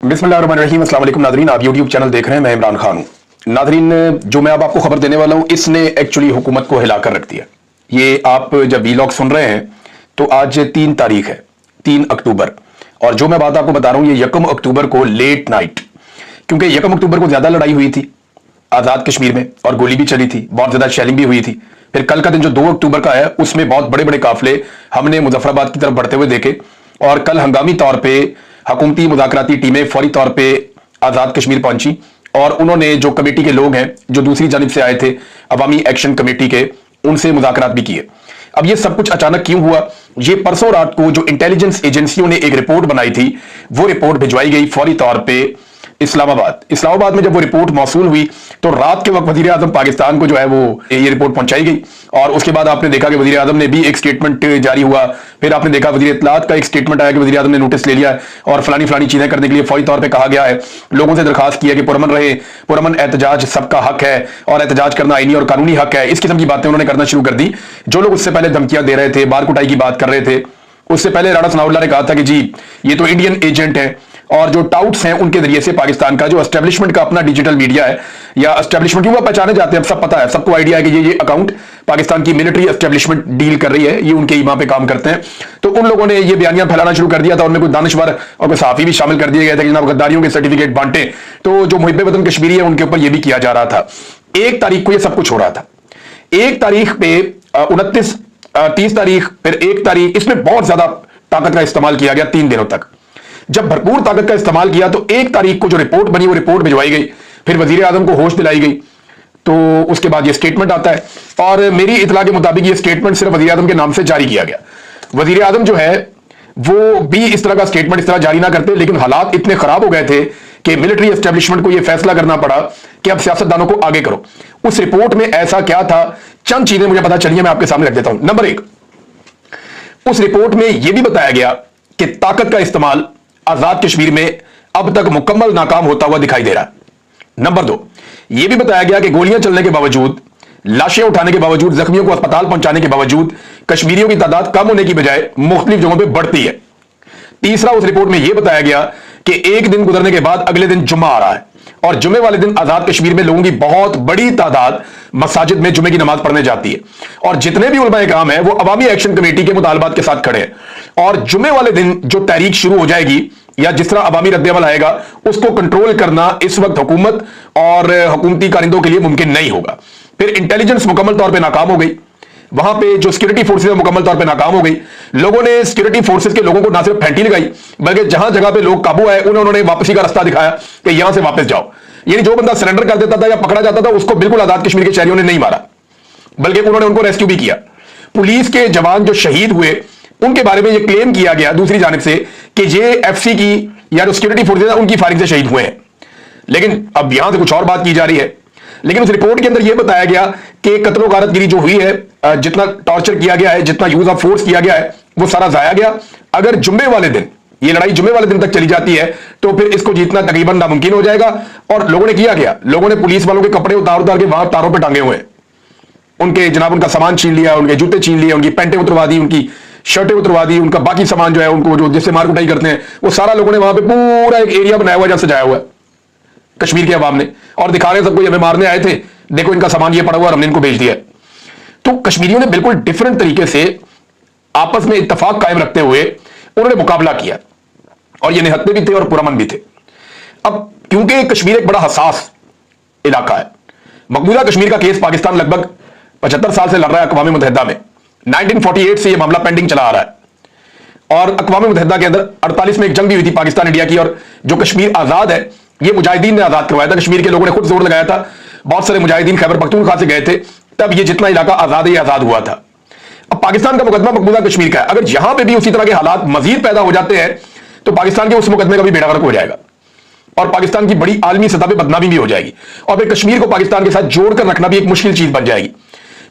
बिस्मिल्लाहिर्रहमानिर्रहीम। अस्सलाम वालेकुम नाज़रीन, आप यूट्यूब चैनल देख रहे हैं, मैं इमरान खान हूं। नाज़रीन, जो मैं अब आपको खबर देने वाला हूं इसने एक्चुअली हुकूमत को हिलाकर रख दिया। ये आप जब वीलॉग सुन रहे हैं तो आज 3 तारीख है, 3 अक्टूबर, और जो मैं बात आपको बता रहा हूं ये 1 अक्टूबर को लेट नाइट, क्योंकि 1 अक्टूबर को ज्यादा लड़ाई हुई थी आजाद कश्मीर में और गोली भी चली थी, बहुत ज्यादा शेलिंग भी हुई थी। फिर कल का दिन जो 2 अक्टूबर का है उसमें बहुत बड़े बड़े काफिले हमने मुजफ्फराबाद की तरफ बढ़ते हुए देखे, और कल हंगामी तौर पर हुकूमती मुज़ाकराती टीमें फौरी तौर पे आज़ाद कश्मीर पहुंची और उन्होंने जो कमेटी के लोग हैं जो दूसरी जानिब से आए थे अवामी एक्शन कमेटी के, उनसे मुज़ाकरात भी किए। अब ये सब कुछ अचानक क्यों हुआ? ये परसों रात को जो इंटेलिजेंस एजेंसियों ने एक रिपोर्ट बनाई थी वो रिपोर्ट भिजवाई गई फौरी तौर पे इस्लामाबाद में जब वो रिपोर्ट मौसूल हुई तो रात के वक्त वजीर आजम पाकिस्तान को जो है वो ये रिपोर्ट पहुंचाई गई, और उसके बाद आपने देखा कि वजीर आजम ने भी एक स्टेटमेंट जारी हुआ। फिर आपने देखा वजीर इत्तलात का एक स्टेटमेंट आया कि वजीर आजम ने नोटिस ले लिया है और फलानी चीजें करने के लिए फौरी तौर पर कहा गया है। लोगों से दरखास्त किया कि पुरअमन रहे, पुरअमन एहतजाज सबका हक है और एहतजाज करना आईनी और कानूनी हक है। इस किस्म की बातें उन्होंने करना शुरू कर दी। जो लोग उससे पहले धमकियां दे रहे थे, बार कुटाई की बात कर रहे थे, उससे पहले राणा सनाउल्लाह ने कहा था कि जी ये तो इंडियन एजेंट है, और जो टाउट्स हैं उनके जरिए से पाकिस्तान का जो एस्टेब्लिशमेंट का अपना डिजिटल मीडिया है या एस्टेब्लिशमेंट क्यों पहचाने जाते हैं, सब पता है, सबको आइडिया है कि ये अकाउंट पाकिस्तान की मिलिट्री एस्टेब्लिशमेंट डील कर रही है, ये उनके ईमा पे काम करते हैं। तो उन लोगों ने ये बयानियां फैलाना शुरू कर दिया था, उनमें कोई दानिशवर और कोई सहाफी भी शामिल कर दिए गए थे कि जनाब गद्दारियों के सर्टिफिकेट बांटे। तो जो मुहिब्बे वतन कश्मीरी है उनके ऊपर यह भी किया जा रहा था। 1 तारीख को यह सब कुछ हो रहा था। 1 तारीख पे 29, 30 तारीख, फिर 1 तारीख, इसमें बहुत ज्यादा ताकत का इस्तेमाल किया गया 3 दिनों तक। जब भरपूर ताकत का इस्तेमाल किया तो 1 तारीख को जो रिपोर्ट बनी वो रिपोर्ट भिजवाई गई, फिर वजीर आजम को होश दिलाई गई, तो उसके बाद ये स्टेटमेंट आता है। और मेरी इतला के मुताबिक ये स्टेटमेंट सिर्फ वजीर आजम के नाम से जारी किया गया। वजीर आजम जो है वो भी इस तरह का स्टेटमेंट इस तरह जारी ना करते, लेकिन हालात इतने खराब हो गए थे कि मिलिट्री एस्टेब्लिशमेंट को यह फैसला करना पड़ा कि अब सियासतदानों को आगे करो। उस रिपोर्ट में ऐसा क्या था, चंद चीजें मुझे पता चली, मैं आपके सामने रख देता हूं। नंबर 1, उस रिपोर्ट में यह भी बताया गया कि ताकत का इस्तेमाल आजाद कश्मीर में अब तक मुकम्मल नाकाम होता हुआ दिखाई दे रहा है। नंबर 2, यह भी बताया गया कि गोलियां चलने के बावजूद, लाशें उठाने के बावजूद, जख्मियों को अस्पताल पहुंचाने के बावजूद कश्मीरियों की तादाद कम होने की बजाय मुख्तलिफ जगहों पर बढ़ती है। तीसरा, उस रिपोर्ट में यह बताया गया कि एक दिन गुजरने के बाद अगले दिन जुम्मा आ रहा है और जुम्मे वाले दिन आजाद कश्मीर में लोगों की बहुत बड़ी तादाद मसाजिद में जुम्मे की नमाज पढ़ने जाती है, और जितने भी उलमा इकराम है वो अवामी एक्शन कमेटी के मुतालबात के साथ खड़े हैं। और जुम्मे वाले दिन जो तहरीक शुरू हो जाएगी या जिस तरह अवामी रद्द-ए-अमल आएगा उसको कंट्रोल करना इस वक्त हुकूमत और हुकूमती कारिंदों के लिए मुमकिन नहीं होगा। फिर इंटेलिजेंस मुकम्मल तौर पर नाकाम हो गई, वहां पे जो सिक्योरिटी फोर्सेज मुकम्मल तौर पे नाकाम हो गई। लोगों ने सिक्योरिटी फोर्सेज के लोगों को ना सिर्फ फैंटी लगाई बल्कि जहां जगह पे लोग काबू आए उन्होंने वापसी का रास्ता दिखाया कि यहां से वापस जाओ। यानी जो बंदा सरेंडर कर देता था या पकड़ा जाता था उसको बिल्कुल आजाद कश्मीर के शहरियों ने नहीं मारा, बल्कि उन्होंने उनको रेस्क्यू भी किया। पुलिस के जवान जो शहीद हुए उनके बारे में यह क्लेम किया गया दूसरी जानिब से कि ये एफसी की या जो सिक्योरिटी फोर्सेज है उनकी फायरिंग से शहीद हुए हैं, लेकिन अब यहां से कुछ और बात की जा रही है। लेकिन उस रिपोर्ट के अंदर यह बताया गया कि कत्लो गारतगिरी जो हुई है, जितना टॉर्चर किया गया है, जितना यूज ऑफ फोर्स किया गया है, वो सारा जाया गया। अगर जुम्मे वाले दिन ये लड़ाई जुम्मे वाले दिन तक चली जाती है तो फिर इसको जीतना तकरीबन नामुमकिन हो जाएगा। और लोगों ने किया गया, लोगों ने पुलिस वालों के कपड़े उतार के वहां तारों पर टांगे हुए, उनके जनाब उनका सामान छीन लिया, उनके जूते छीन लिए, उनकी पैंटें उतरवा दी, उनकी शर्टें उतरवा दी, उनका बाकी सामान जो है उनको जो जिससे मार कुटाई करते हैं वो सारा लोगों ने वहां पे पूरा एक एरिया बनाया हुआ जहां सजाया हुआ है कश्मीर के अवाम ने, और दिखा रहे हैं सबको ये हमें मारने आए थे, देखो इनका सामान ये पड़ा हुआ, हमने इनको भेज दिया। तो कश्मीरियों ने बिल्कुल डिफरेंट तरीके से आपस में इत्तेफाक कायम रखते हुए उन्होंने मुकाबला किया, और ये निहत्ते भी थे और पुरअमन भी थे। अब क्योंकि कश्मीर एक बड़ा हसास इलाका है, मकबूजा कश्मीर का केस पाकिस्तान लगभग 75 साल से लड़ रहा है अक़वाम मुत्तहिदा में। 1948 से यह मामला पेंडिंग चला आ रहा है, और अक़वाम मुत्तहिदा के अंदर 48 में एक जंग भी हुई थी पाकिस्तान इंडिया की, और जो कश्मीर आजाद है ये मुजाहिदीन ने आजाद करवाया था। कश्मीर के लोगों ने खुद जोर लगाया था, बहुत सारे मुजाहिदीन खैबर पख्तूनख्वा से गए थे, तब ये जितना इलाका आजाद है आजाद हुआ था। अब पाकिस्तान का मुकदमा मकबूजा कश्मीर का है, अगर यहां पे भी उसी तरह के हालात मजीद पैदा हो जाते हैं तो पाकिस्तान के उस मुकदमे का भी बेड़ा गर्क हो जाएगा और पाकिस्तान की बड़ी आलमी सतह पे बदनामी भी हो जाएगी, और फिर कश्मीर को पाकिस्तान के साथ जोड़कर रखना भी एक मुश्किल चीज बन जाएगी।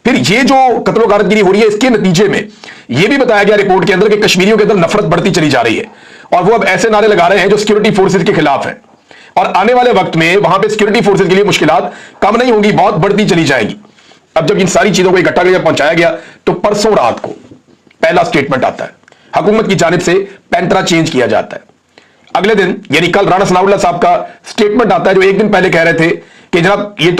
फिर ये जो कत्लो गारतगिरी हो रही है इसके नतीजे में यह भी बताया गया रिपोर्ट के अंदर कि कश्मीरियों के अंदर नफरत बढ़ती चली जा रही है, और वो अब ऐसे नारे लगा रहे हैं जो सिक्योरिटी फोर्सेज के खिलाफ है, और आने वाले वक्त में वहां पे सिक्योरिटी फोर्सेज के लिए मुश्किलात कम नहीं होंगी, बहुत बढ़ती चली जाएगी। अब जब इन सारी चीजों को इकट्ठा करके पहुंचाया गया तो परसों रात को पहला स्टेटमेंट आता है, हुकूमत की जानिब से पैंतरा चेंज किया जाता है। अगले दिन यानी कल राणा सनाउल्लाह साहब का स्टेटमेंट आता है जो एक दिन पहले कह रहे थे कि जनाब ये तो